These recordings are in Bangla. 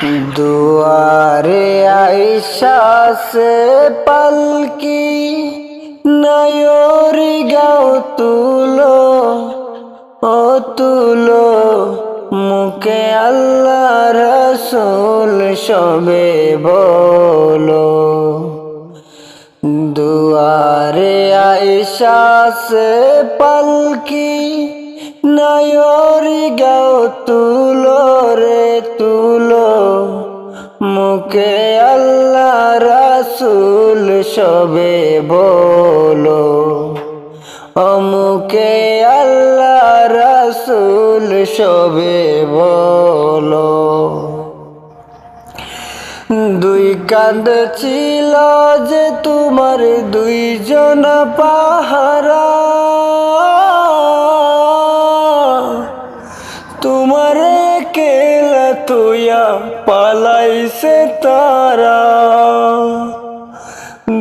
दुआरे आयशा से पलकी नयोरी गाओ तुलो ओ तुलो मुके अल्लाह रसूल शबे बोलो। दुआरे आयशा से पलकी नयोरी गाओ तुलो रे तुलो मुके अल्लाह रसूल शबे बोलो। मुके अल्लाह रसूल शबे बोलो। दुई कांद छिलो जे तुमार दुईजन पाहारा तुम्हारे केला तुया पालाइसे तारा।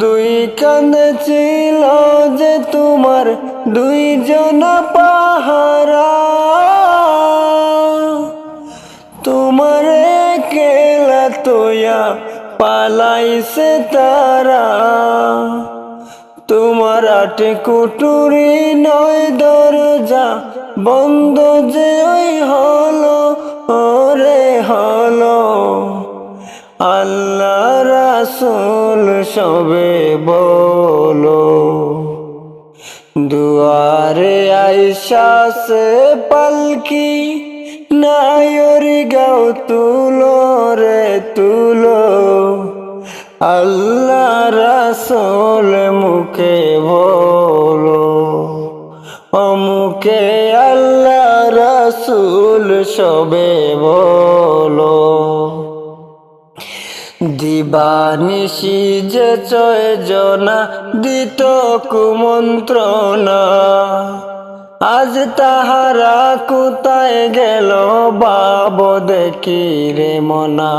दुई कांद छिलो जे तुमार दुईजन पाहारा तुम्हारे केला तुया पालाइसे तारा। তোমার আটে কুটুরি নয় দরজা বন্ধ যে ওই হলো ওরে হলো। আল্লাহ রাসূল সবে বলো। দুয়ারে আয়শা সে পলকি নায়রি গাও তুলো রে তুলো আল্লাহ রাসূল মুখে বলো। মুখে আল্লাহ রাসূল সবে বলো। দিবানিশি যে ছয়জনা দিত কুমন্ত্রণা আজ তাহারা কোথায় গেল বাব দেখি রে মনা।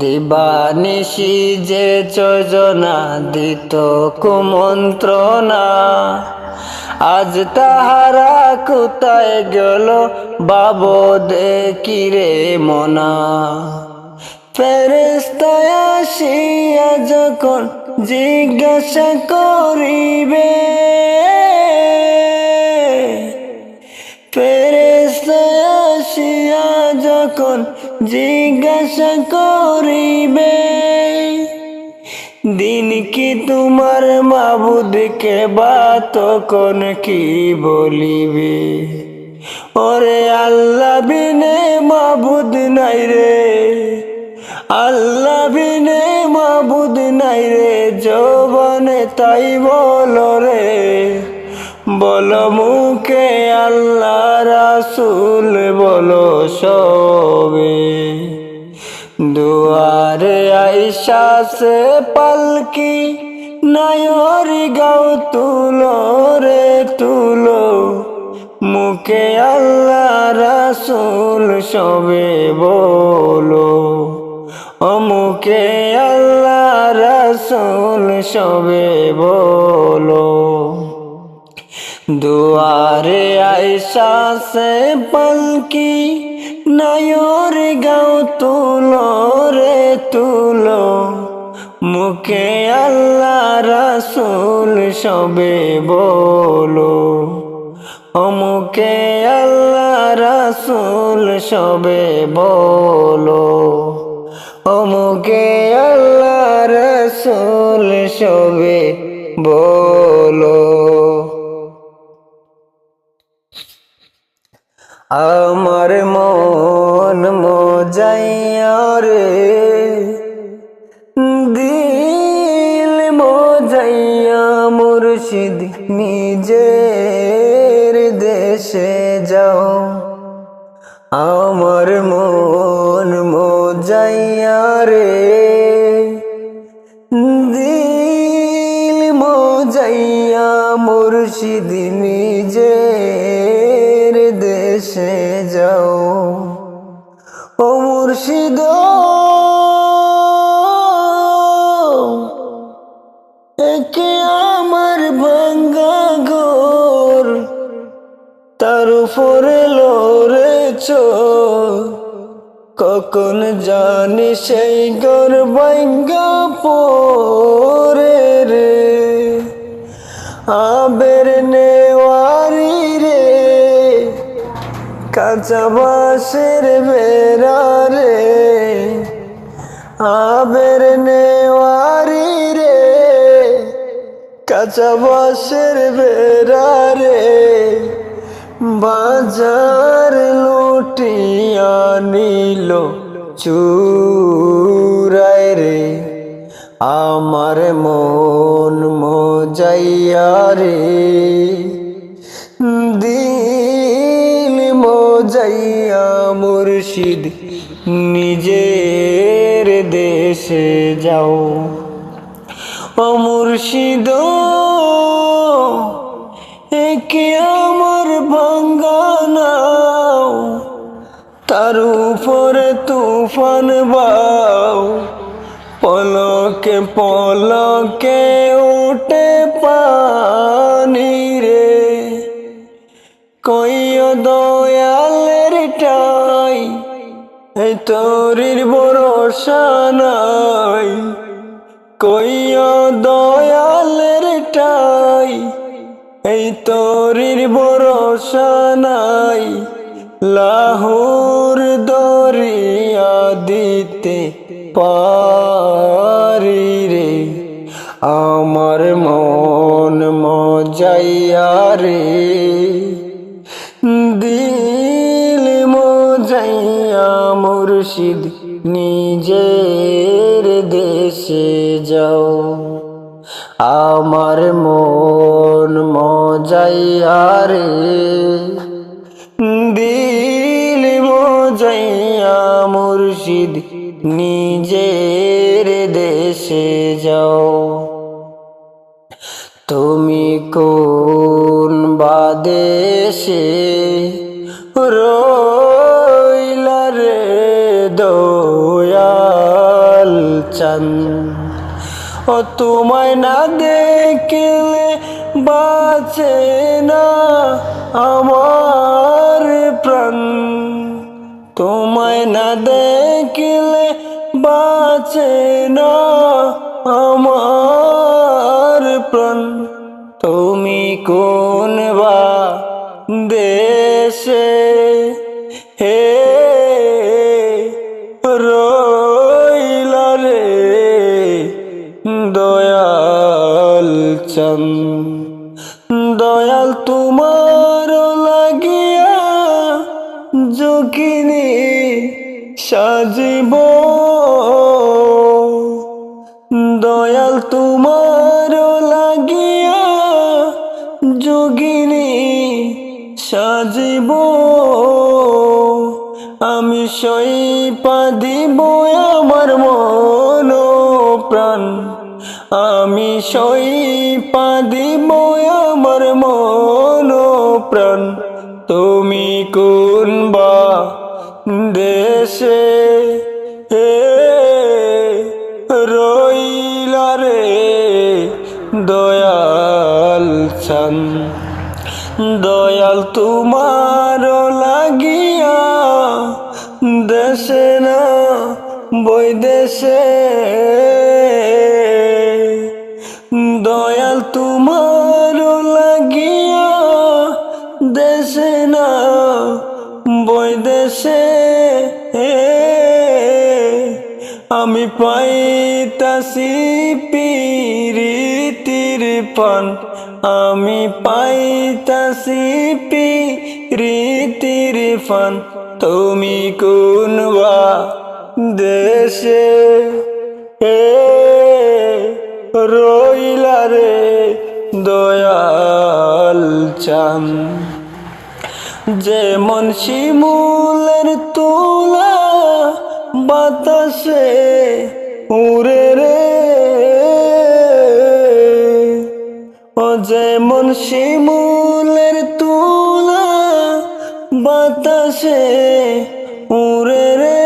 দিবানিশি যে ছয়জনা দিত কুমন্ত্রণা আজ তাহারা কোথায় গেল বাব দেখি রে মনা। ফেরেশতা আসিয়া যখন জিজ্ঞাসা করিবে ফেরেশতা আসিয়া যখন জিজ্ঞাসা করিবে দিন কি তোমার মাবুদকে বা তখন কি বলিবে। ওরে আল্লাহ বিনে মাবুদ নাই রে আল্লাহ বিনে মাবুদ নাই রে জবানে তাই বলো রে। বলো মুখে আল্লাহ রাসূল বলো সবে। দুয়ারে আয়শা সে পলকি নায়রি গাও তুলো রে তুলো মুখে আল্লাহ রাসূল সবে বলো। মুখে আল্লাহ রাসূল সবে বলো। দুয়ারে আয়শা সে পলকি নায়রি গাও তুলো রে তুলো মুখে আল্লাহ রাসূল সবে বলো। মুখে আল্লাহ রাসূল সবে বলো। মুখে আল্লাহ রাসূল সবে বলো। আমার মন মজাইয়া রে দিল মজাইয়া মুর্শিদ নিজের দেশে যাও। আমার মন মজাইয়া রে দিল মজাইয়া মুর্শিদ নিজের দেশে যাও। ও মুর্শিদ একে আমার ভাঙ্গা ঘর তার উপরে লড়েছ কখন জানি সেই ঘর ভাঙ্গা পড়ে রে, আবের নেওয়ারি রে, কাঁচা বাঁশের বেড়া রে, আবের নেওয়ারি রে, কাঁচা বাঁশের বেড়া রে, বাজার লুটিয়া নিল চুরায় রে, আমার মন মজাইয়া রে, দিল মজাইয়া মুর্শিদ নিজের দেশে যাও। ও মুর্শিদ একে আমার ভাঙ্গা নাও, তার উপরে তুফান বাও, পলকে পলকে উঠে পানি রে, কইও দয়ালের টাই এই তোরির ভরসা নাই, কইও দয়ালের টাই এই তোরির ভরসা নাই, লাহুর দরিয়া দিতে পারি রে, আমার মন মজাইয়া রে, দিল মজাইয়া মুর্শিদ নিজের দেশে যাও। আমার মন মজাইয়া রে, দিল মজাইয়া মুর্শিদ নিজের দেশে যাও। তুমি কোন বাদেশে রইলা রে দয়াল চাঁদ, ও তোমায় না দেখলে বাঁচে না আমার প্রাণ, তোমায় না দেখলে বাঁচে না আমার প্রাণ, তুমি কোন বা দেশে হে রইলা রে দয়াল চাঁদ, দয়াল তোমার লাগিয়া যোগিনী সাজিব, দয়াল তোমার লাগিয়া যোগিনী সাজিব, আমি সইপা দিব আমার মন প্রাণ, আমি সইপা দিব আমার মন প্রাণ, তুমি কোন বা দেশে রইলা রে দয়াল চাঁদ, দয়াল তোমার লাগিয়া দেশে না বৈদেশে, দয়াল তোমার লাগিয়া দেশে না বৈদেশে, আমি পাইতাছি পিরিতির পান, আমি পাইতাছি পিরিতির পান, তুমি কোন বা দেশে রইলা রে দয়াল চাঁদ, যেমন শিমুলের তুলা বাতাসে উড়ে রে, ও যেমন শিমুলের তুলা বাতাসে উড়ে রে,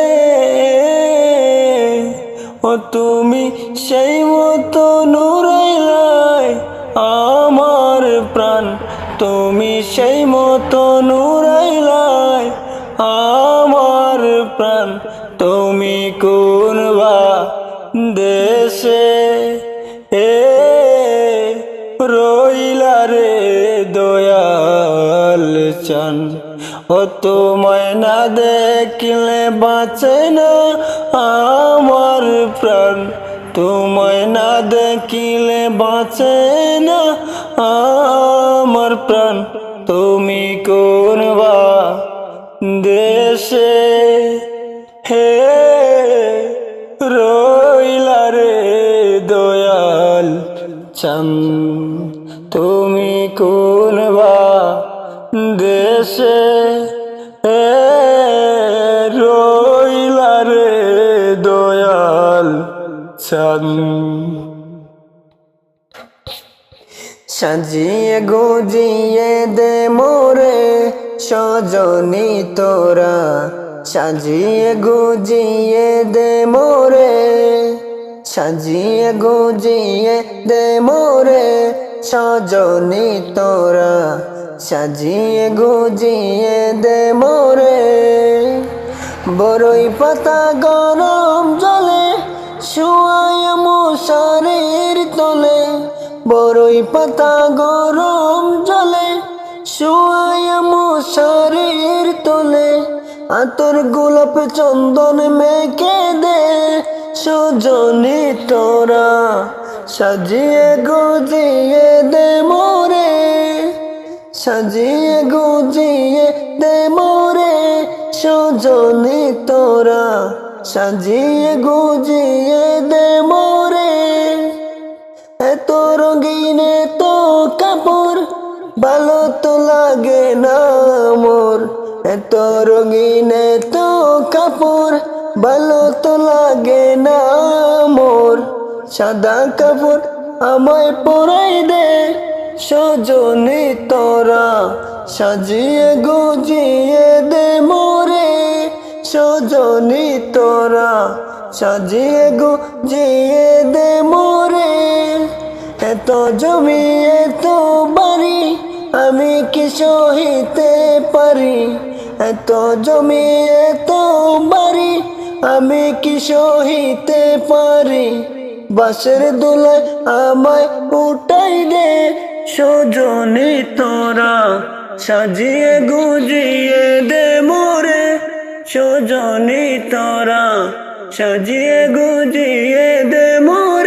ও তুমি সেই মতো নুরাইলাই আমার প্রাণ, তুমি সেই মতো নুরাইলাই আমার প্রাণ, তুমি কোন বা দেশে রইলা রে দয়াল চান। ও তোমায় না দেখলে বাঁচে না আমার প্রাণ, তোমায় না দেখিলে বাঁচে না আমার প্রাণ। তুমি কোন বা দেশে হে রইলা রে দয়াল চান। তুমি কোন বা দেশে রইলা রে দয়াল চান। সাজিয়ে গুজিয়ে দে মোরে সজনী তোরা, সাজিয়ে গুজিয়ে দে মোরে, সাজিয়ে গুজিয়ে দে মোরে সজনী তোরা, সাজিয়ে গুজিয়ে দে মোরে। বড়ই পাতা গরম জলে শুয়ায় মশারির তলে, বড়ই পাতা গরম জলে শুয়ায় মশারির তলে। আতর গোলাপ চন্দন মেখে দে সজনী তোরা, সাজিয়ে গুজিয়ে দে মোরে, সাজিয়ে গুজিয়ে দে মোরে সজনী তোরা, সাজিয়ে গুজিয়ে দে মোরে। এত রঙিন তো কাপড় ভালো তো লাগে না মোর, এত রঙিন তো কাপড় ভালো তো লাগে না মোর। সাদা কাপড় আমায় পরাই দে সজনী তোরা, সাজিয়ে গুজিয়ে দে মোরে সজনী তোরা, সাজিয়ে গুজিয়ে দে মোরে। এত জমি এত বাড়ি আমি কি সহিতে পারি, এত জমি এত বাড়ি আমি কি সহিতে পারি। বাঁশের দোলায় আমায় উঠাই দে সজনী তোরা, সাজিয়ে গুজিয়ে দে মোরে সজনী তোরা, সাজিয়ে গুজিয়ে দে মোরে।